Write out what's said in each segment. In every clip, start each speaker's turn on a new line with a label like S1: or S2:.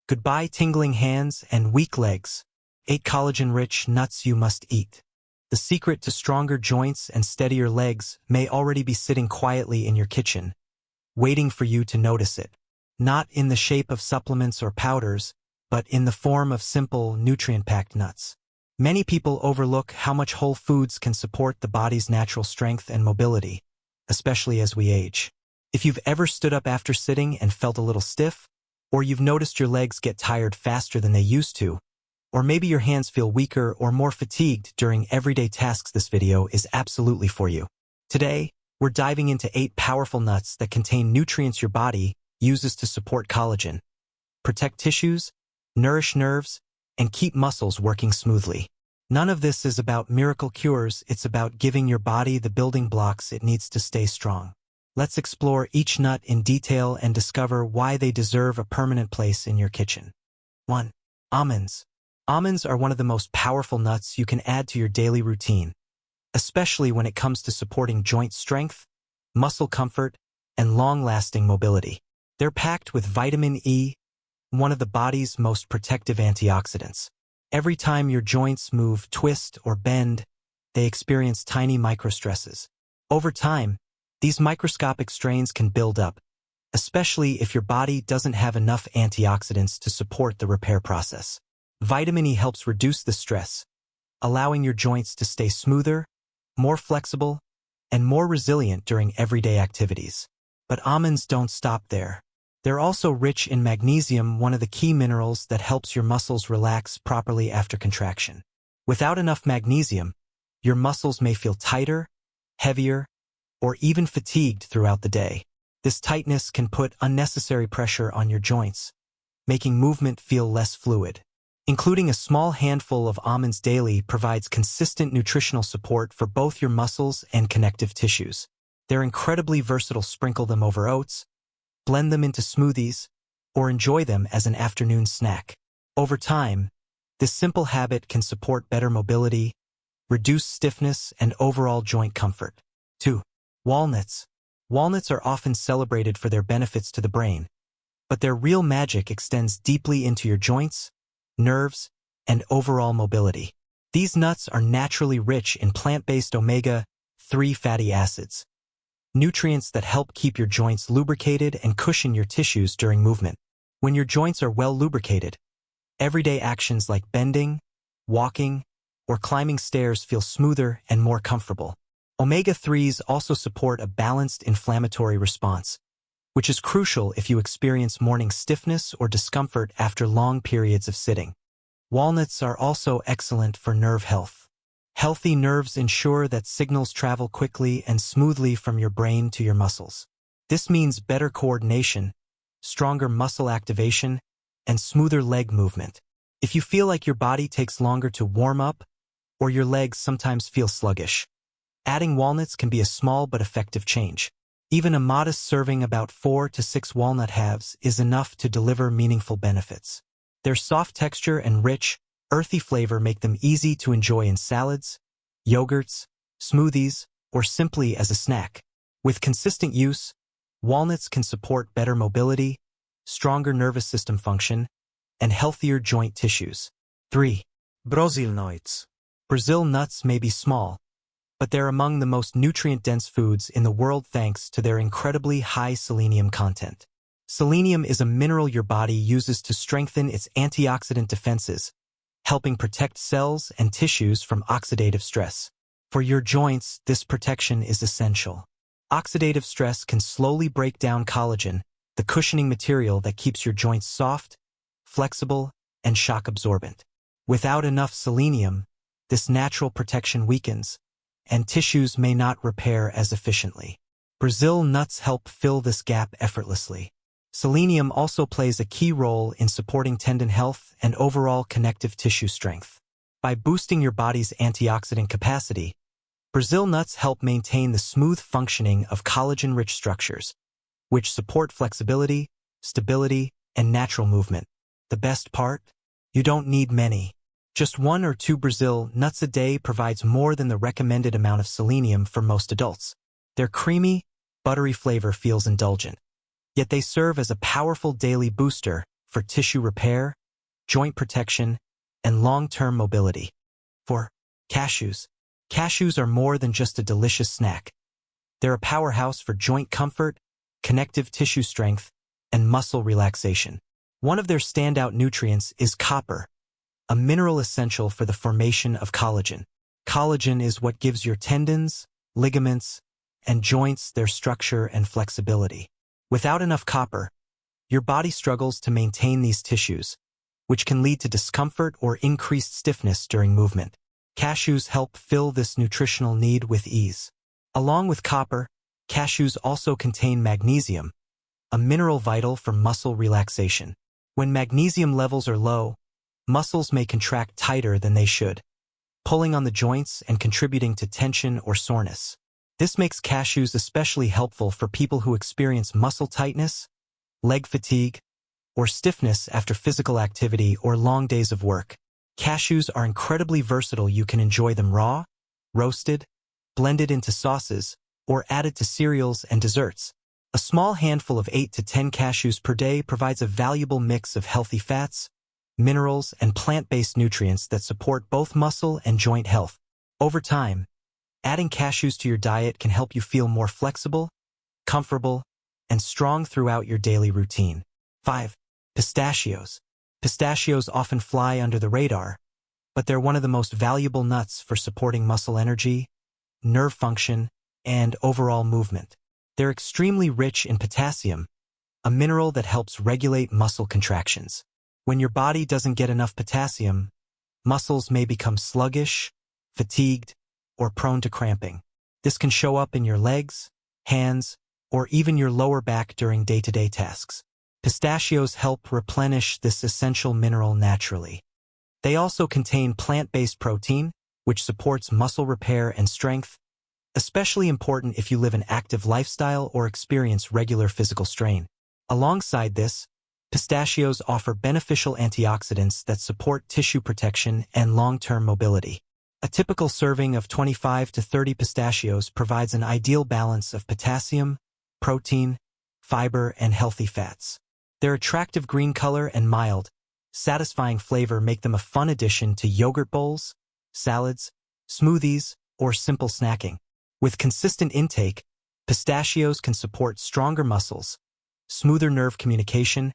S1: Goodbye tingling hands and weak legs. 8 collagen-rich nuts you must eat. The secret to stronger joints and steadier legs may already be sitting quietly in your kitchen, waiting for you to notice it. Not in the shape of supplements or powders, but in the form of simple, nutrient-packed nuts. Many people overlook how much whole foods can support the body's natural strength and mobility, especially as we age. If you've ever stood up after sitting and felt a little stiff, or you've noticed your legs get tired faster than they used to, or maybe your hands feel weaker or more fatigued during everyday tasks, this video is absolutely for you. Today, we're diving into 8 powerful nuts that contain nutrients your body uses to support collagen, protect tissues, nourish nerves, and keep muscles working smoothly. None of this is about miracle cures, it's about giving your body the building blocks it needs to stay strong. Let's explore each nut in detail and discover why they deserve a permanent place in your kitchen. 1. Almonds. Almonds are one of the most powerful nuts you can add to your daily routine, especially when it comes to supporting joint strength, muscle comfort, and long-lasting mobility. They're packed with vitamin E, one of the body's most protective antioxidants. Every time your joints move, twist, or bend, they experience tiny microstresses. Over time, these microscopic strains can build up, especially if your body doesn't have enough antioxidants to support the repair process. Vitamin E helps reduce the stress, allowing your joints to stay smoother, more flexible, and more resilient during everyday activities. But almonds don't stop there. They're also rich in magnesium, one of the key minerals that helps your muscles relax properly after contraction. Without enough magnesium, your muscles may feel tighter, heavier, or even fatigued throughout the day. This tightness can put unnecessary pressure on your joints, making movement feel less fluid. Including a small handful of almonds daily provides consistent nutritional support for both your muscles and connective tissues. They're incredibly versatile. Sprinkle them over oats, blend them into smoothies, or enjoy them as an afternoon snack. Over time, this simple habit can support better mobility, reduce stiffness, and overall joint comfort. 2. Walnuts. Walnuts are often celebrated for their benefits to the brain, but their real magic extends deeply into your joints, nerves, and overall mobility. These nuts are naturally rich in plant-based omega-3 fatty acids, nutrients that help keep your joints lubricated and cushion your tissues during movement. When your joints are well lubricated, everyday actions like bending, walking, or climbing stairs feel smoother and more comfortable. Omega-3s also support a balanced inflammatory response, which is crucial if you experience morning stiffness or discomfort after long periods of sitting. Walnuts are also excellent for nerve health. Healthy nerves ensure that signals travel quickly and smoothly from your brain to your muscles. This means better coordination, stronger muscle activation, and smoother leg movement. If you feel like your body takes longer to warm up, or your legs sometimes feel sluggish, adding walnuts can be a small but effective change. Even a modest serving, about 4 to 6 walnut halves, is enough to deliver meaningful benefits. Their soft texture and rich, earthy flavor make them easy to enjoy in salads, yogurts, smoothies, or simply as a snack. With consistent use, walnuts can support better mobility, stronger nervous system function, and healthier joint tissues. 3. Brazil nuts. Brazil nuts may be small, but they're among the most nutrient-dense foods in the world thanks to their incredibly high selenium content. Selenium is a mineral your body uses to strengthen its antioxidant defenses, helping protect cells and tissues from oxidative stress. For your joints, this protection is essential. Oxidative stress can slowly break down collagen, the cushioning material that keeps your joints soft, flexible, and shock-absorbent. Without enough selenium, this natural protection weakens, and tissues may not repair as efficiently. Brazil nuts help fill this gap effortlessly. Selenium also plays a key role in supporting tendon health and overall connective tissue strength. By boosting your body's antioxidant capacity, Brazil nuts help maintain the smooth functioning of collagen-rich structures, which support flexibility, stability, and natural movement. The best part? You don't need many. Just 1 or 2 Brazil nuts a day provides more than the recommended amount of selenium for most adults. Their creamy, buttery flavor feels indulgent, yet they serve as a powerful daily booster for tissue repair, joint protection, and long-term mobility. 4. Cashews. Cashews are more than just a delicious snack. They're a powerhouse for joint comfort, connective tissue strength, and muscle relaxation. One of their standout nutrients is copper, a mineral essential for the formation of collagen. Collagen is what gives your tendons, ligaments, and joints their structure and flexibility. Without enough copper, your body struggles to maintain these tissues, which can lead to discomfort or increased stiffness during movement. Cashews help fill this nutritional need with ease. Along with copper, cashews also contain magnesium, a mineral vital for muscle relaxation. When magnesium levels are low, muscles may contract tighter than they should, pulling on the joints and contributing to tension or soreness. This makes cashews especially helpful for people who experience muscle tightness, leg fatigue, or stiffness after physical activity or long days of work. Cashews are incredibly versatile. You can enjoy them raw, roasted, blended into sauces, or added to cereals and desserts. A small handful of 8 to 10 cashews per day provides a valuable mix of healthy fats, minerals, and plant-based nutrients that support both muscle and joint health. Over time, adding cashews to your diet can help you feel more flexible, comfortable, and strong throughout your daily routine. 5. Pistachios. Pistachios often fly under the radar, but they're one of the most valuable nuts for supporting muscle energy, nerve function, and overall movement. They're extremely rich in potassium, a mineral that helps regulate muscle contractions. When your body doesn't get enough potassium, muscles may become sluggish, fatigued, or prone to cramping. This can show up in your legs, hands, or even your lower back during day-to-day tasks. Pistachios help replenish this essential mineral naturally. They also contain plant-based protein, which supports muscle repair and strength, especially important if you live an active lifestyle or experience regular physical strain. Alongside this, pistachios offer beneficial antioxidants that support tissue protection and long-term mobility. A typical serving of 25 to 30 pistachios provides an ideal balance of potassium, protein, fiber, and healthy fats. Their attractive green color and mild, satisfying flavor make them a fun addition to yogurt bowls, salads, smoothies, or simple snacking. With consistent intake, pistachios can support stronger muscles, smoother nerve communication,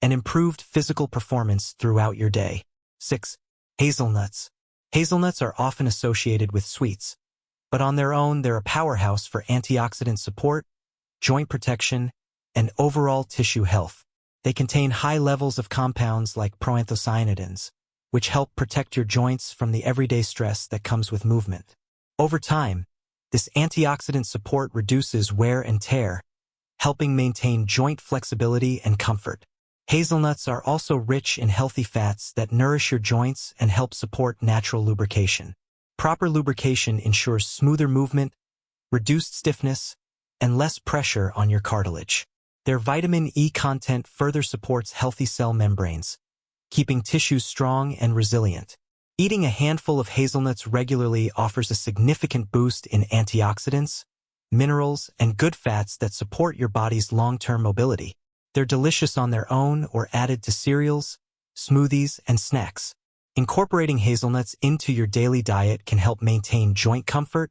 S1: and improved physical performance throughout your day. 6. Hazelnuts. Hazelnuts are often associated with sweets, but on their own they're a powerhouse for antioxidant support, joint protection, and overall tissue health. They contain high levels of compounds like proanthocyanidins, which help protect your joints from the everyday stress that comes with movement. Over time, this antioxidant support reduces wear and tear, helping maintain joint flexibility and comfort. Hazelnuts are also rich in healthy fats that nourish your joints and help support natural lubrication. Proper lubrication ensures smoother movement, reduced stiffness, and less pressure on your cartilage. Their vitamin E content further supports healthy cell membranes, keeping tissues strong and resilient. Eating a handful of hazelnuts regularly offers a significant boost in antioxidants, minerals, and good fats that support your body's long-term mobility. They're delicious on their own or added to cereals, smoothies, and snacks. Incorporating hazelnuts into your daily diet can help maintain joint comfort,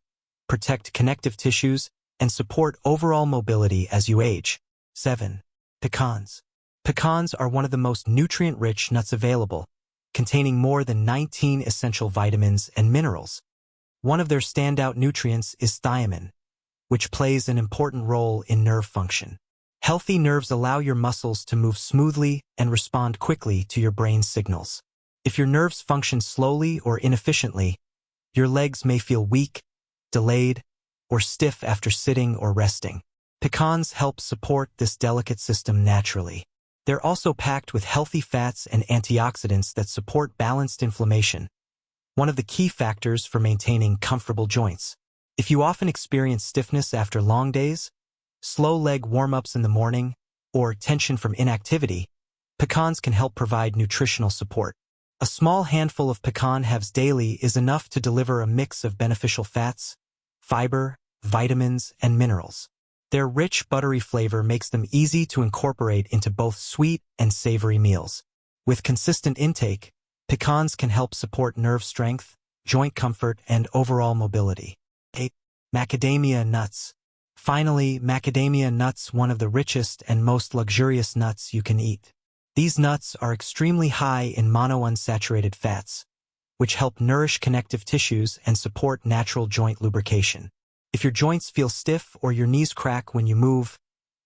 S1: protect connective tissues, and support overall mobility as you age. 7. Pecans. Pecans are one of the most nutrient-rich nuts available, containing more than 19 essential vitamins and minerals. One of their standout nutrients is thiamine, which plays an important role in nerve function. Healthy nerves allow your muscles to move smoothly and respond quickly to your brain's signals. If your nerves function slowly or inefficiently, your legs may feel weak, delayed, or stiff after sitting or resting. Pecans help support this delicate system naturally. They're also packed with healthy fats and antioxidants that support balanced inflammation, one of the key factors for maintaining comfortable joints. If you often experience stiffness after long days, slow leg warm-ups in the morning, or tension from inactivity, pecans can help provide nutritional support. A small handful of pecan halves daily is enough to deliver a mix of beneficial fats, fiber, vitamins, and minerals. Their rich, buttery flavor makes them easy to incorporate into both sweet and savory meals. With consistent intake, pecans can help support nerve strength, joint comfort, and overall mobility. 8. Macadamia nuts. Finally, macadamia nuts, one of the richest and most luxurious nuts you can eat. These nuts are extremely high in monounsaturated fats, which help nourish connective tissues and support natural joint lubrication. If your joints feel stiff or your knees crack when you move,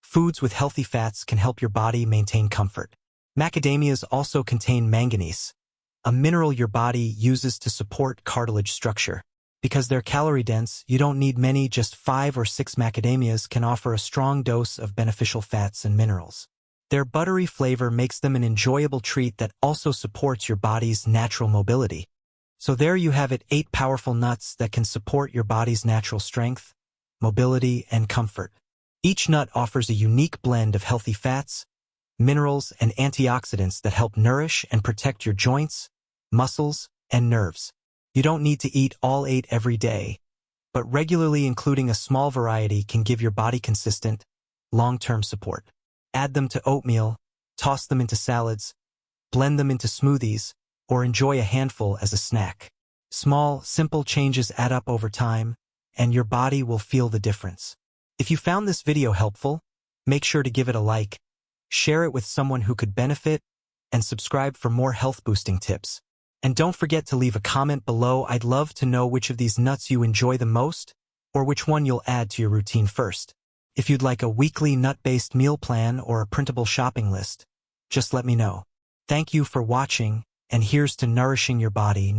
S1: foods with healthy fats can help your body maintain comfort. Macadamias also contain manganese, a mineral your body uses to support cartilage structure. Because they're calorie-dense, you don't need many, just 5 or 6 macadamias can offer a strong dose of beneficial fats and minerals. Their buttery flavor makes them an enjoyable treat that also supports your body's natural mobility. So there you have it, 8 powerful nuts that can support your body's natural strength, mobility, and comfort. Each nut offers a unique blend of healthy fats, minerals, and antioxidants that help nourish and protect your joints, muscles, and nerves. You don't need to eat all 8 every day, but regularly including a small variety can give your body consistent, long-term support. Add them to oatmeal, toss them into salads, blend them into smoothies, or enjoy a handful as a snack. Small, simple changes add up over time, and your body will feel the difference. If you found this video helpful, make sure to give it a like, share it with someone who could benefit, and subscribe for more health-boosting tips. And don't forget to leave a comment below. I'd love to know which of these nuts you enjoy the most, or which one you'll add to your routine first. If you'd like a weekly nut-based meal plan or a printable shopping list, just let me know. Thank you for watching, and here's to nourishing your body.